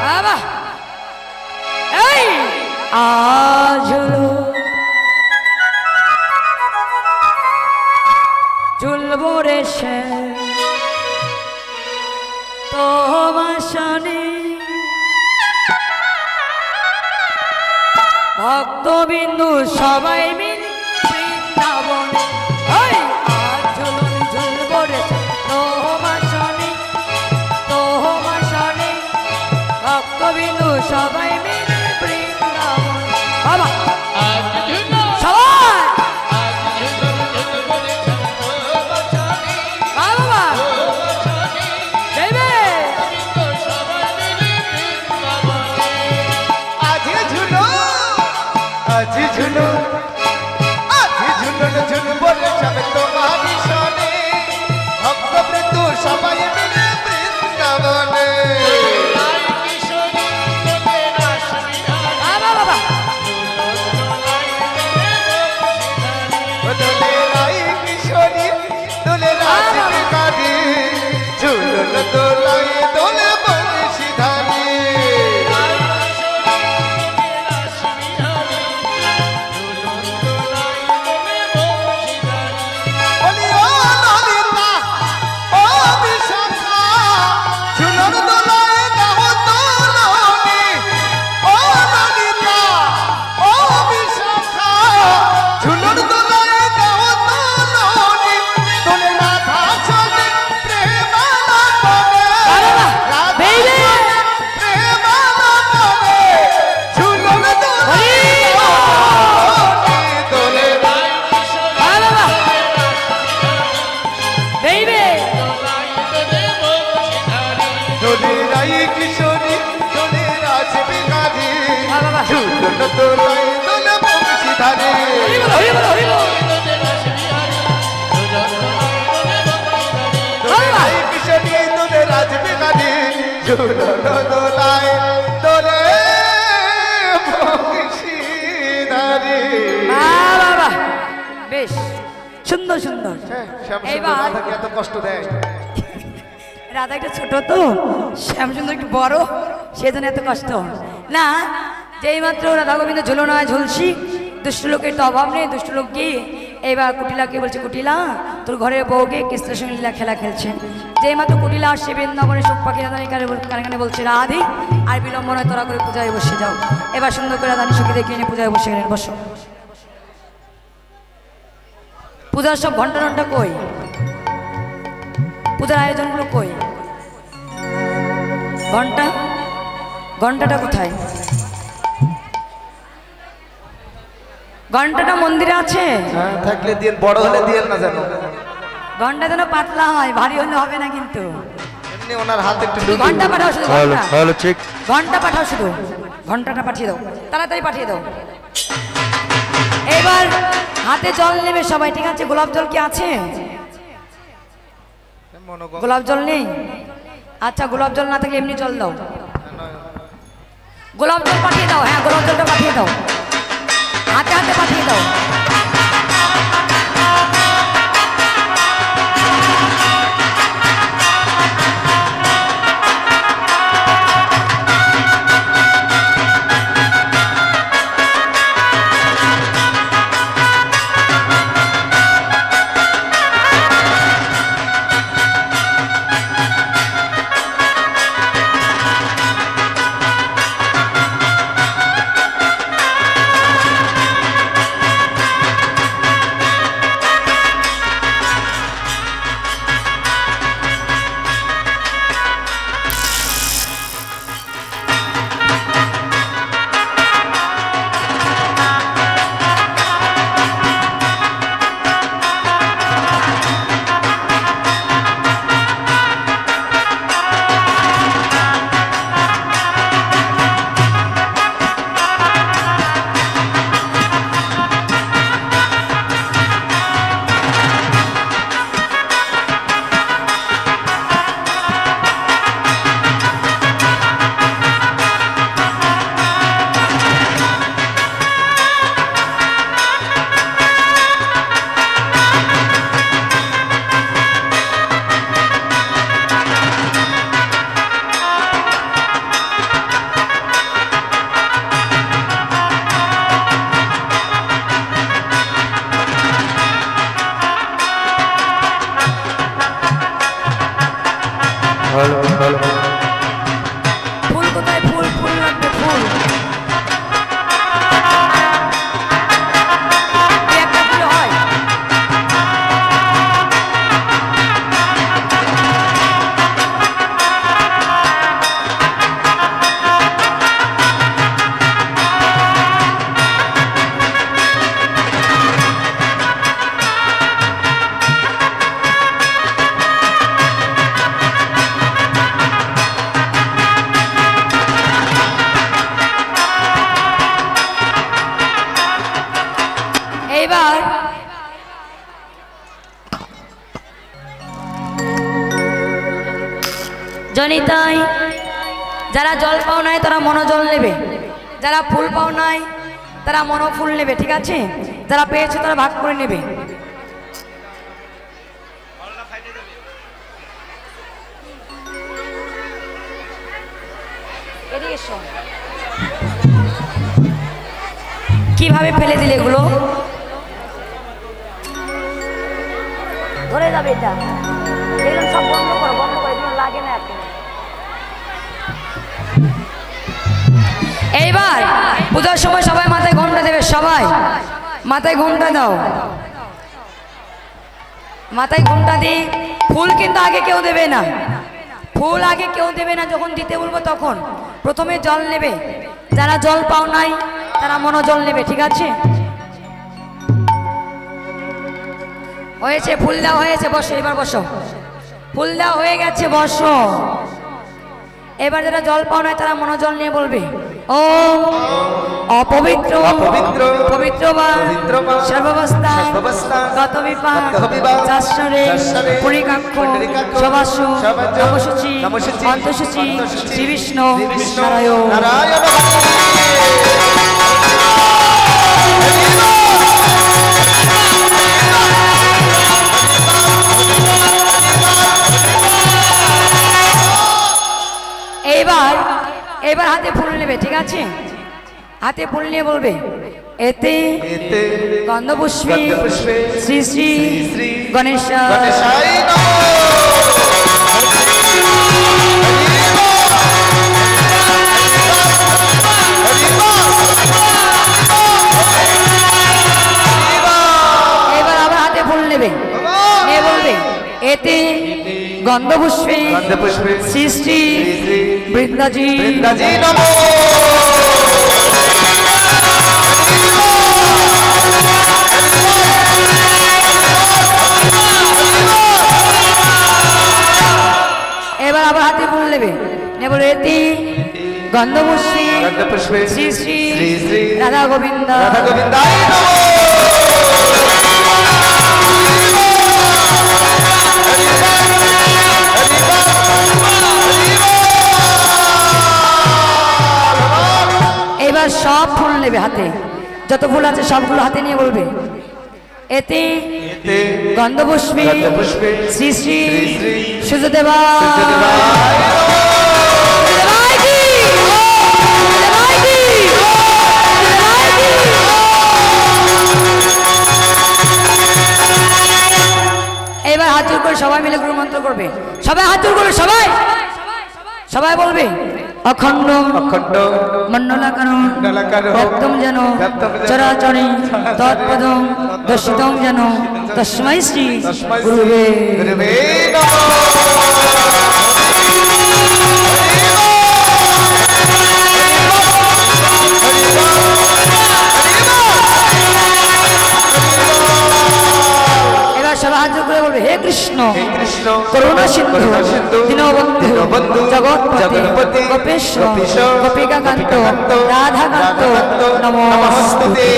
বাবা এই আজ ঝুলবো রে সে তোমার শনি ভক্তবিন্দু সবাই মিলে বৃন্দাবনে ওই আজ ঝুলবো রে তোমার শনি ভক্তবিন্দু সবাই মিলে বৃন্দাবনে বাবা সবাই মিলে বৃন্দাবনে দোলে রাই কিশোরী দোলে রাজবিহারী ঝুলন দোলায় দোলে বংশীধারী বেশ সুন্দর সুন্দর এইবার এত কষ্ট দেয় রাধা একটা ছোট তো শ্যাম সুন্দর একটু বড় সেজন্য এত কষ্ট না যেই মাত্র রাধা গোবিন্দ ঝুলনায় ঝুলসি দুষ্ট লোকের তো অভাব নেই দুষ্ট লোক গিয়ে এবার কুটিলাকে বলছে কুটিলা তোর ঘরের বউকে কৃষ্ণের সঙ্গে লীলা খেলা খেলছে যেই মাত্র কুটিলা আসছে বৃন্দাবনে সুখ পাখি রাধানির কারখানে বলছে রাধি আর বিলম্ব নয় তোরা করে পূজায় বসে যাও এবার সুন্দর করে রাধানি সখী দেখে নিয়ে পূজায় বসে গেলেন বসো পূজার সব ঘন্টা ঘন্টা কই পূজার আয়োজনগুলো কই ঘন্টাটা কোথায় ঘন্টাটা মন্দিরে আছে থাকলে দিয়ে বড় হলে দিয়ে না জানো ঘন্টা যেন পাতলা হয় ভারী হলে হবে না কিন্তু এমনি ওনার হাতে একটু ঘন্টা পাঠাও শুধু হ্যালো ঠিক ঘন্টা পাঠাও শুধু ঘন্টাটা পাঠিয়ে দাও তাড়াতাড়ি পাঠিয়ে দাও এবার হাতে জল নেবে সবাই ঠিক আছে গোলাপ জল কি আছে গোলাপ জল নেই আচ্ছা গোলাপ জল না থাকলে এমনি জল দাও গোলাপ জল পাঠিয়ে দাও হ্যাঁ গোলাপ জলটা পাঠিয়ে দাও হাতে হাতে পাঠিয়ে দাও জানি তাই যারা জল পাও নাই তারা মনোজল নেবে, যারা ফুল পাও নাই তারা মনোফুল নেবে, ঠিক আছে? যারা পেয়েছে তারা ভাগ করে নেবে। কিভাবে ফেলে দিলে এগুলো? ধরে যাবে এটা, এগুলো সব বন্ধ করো, বন্ধ করে এগুলো লাগে না এখন। এইবার পূজার সময় সবাই মাথায় ঘোমটা দেবে, সবাই মাথায় ঘোমটা দাও। মাথায় ঘোমটা দিই। ফুল কিন্তু আগে কেউ দেবে না, ফুল আগে কেউ দেবে না, যখন দিতে বলবো তখন। প্রথমে জল নেবে, যারা জল পাও নাই তারা মনোজল নেবে, ঠিক আছে? হয়েছে, ফুল দেওয়া হয়েছে, বসো এবার বসো। ফুল দেওয়া হয়ে গেছে, বসো। এবার যারা জল পাও নাই তারা মনোজল নিয়ে বলবে ও অপবিত্র পবিত্র বা সর্বাবস্থা গত বিপাক চাষরে পরিকাক্ষ সবাসু নবসূচি অন্তঃসূচি শ্রী বিষ্ণু নারায়ণ। এবার হাতে ফুল নেবে, ঠিক আছে? হাতে ফুল নিয়ে বলবে এতে গন্ধপুষ্পে শ্রী শ্রী গণেশ। এবার আবার হাতে ফুল নেবে, নিয়ে বলবে এতে গন্ধপুষ্পে শ্রী শ্রী বৃন্দাজি। এবার আবার হাতে ফুল নেবে, নিয়ে বলবে এতে গন্ধপুষ্পে শ্রী শ্রী রাধা গোবিন্দ। এবার সব ফুল নেবে হাতে, যত ফুল আছে সবগুলো হাতে নিয়ে বলবে এতে গন্ধপুষ্পে শ্রী শ্রী সূর্যদেবা। এবার হাত জোর করে সবাই মিলে গুরু মন্ত্র করবে, সবাই হাত জোর করবে, সবাই সবাই বলবে অখণ্ড মণ্ডলাকারণ ব্যক্তম যেন চরাচরে তৎপদম দর্শিতম যেন তস্मै শ্রী গুরুবে সবাই হাত জোর করে বলবে হে কৃষ্ণ করুণা সিন্ধু দীনবন্ধু জগৎপতি গোপেশ্বর গোপিকাকান্ত রাধাকান্ত নমস্তুতে।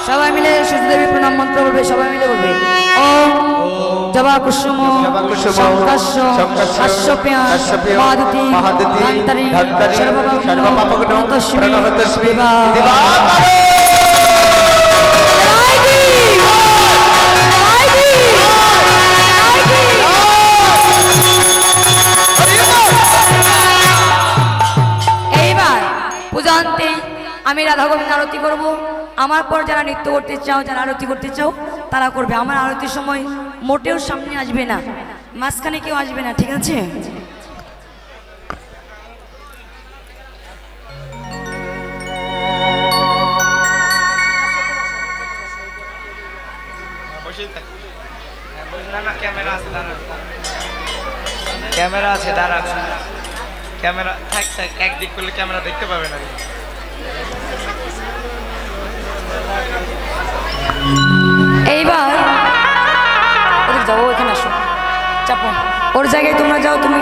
সবাই মিলে সূর্যদেবী প্রণাম মন্ত্র বলবে, সবাই মিলে বলবে ওম জবা কুসুম শঙ্কাশ্য কাশ্যপ্যা মহাদিতি ধন্তারি সর্বভৌম তস্মৈ দেবা। এইবার পূজান্তে আমি রাধা গোবিন্দ আরতি করবো। আমার পর যারা নৃত্য করতে চাও, যারা আরতি করতে চাও তারা করবে। আমার আরতির সময় মোটেও সামনে আসবে না, মাঝখানে কেউ আসবে না, ঠিক আছে? ক্যামেরা আছে, দাঁড়া, ক্যামেরা থাক থাক, একদিক করলে ক্যামেরা দেখতে পাবে না। এইবার ওদের যাবো, এখানে আসো, চাপো, ওর জায়গায় তোমরা যাও, তুমি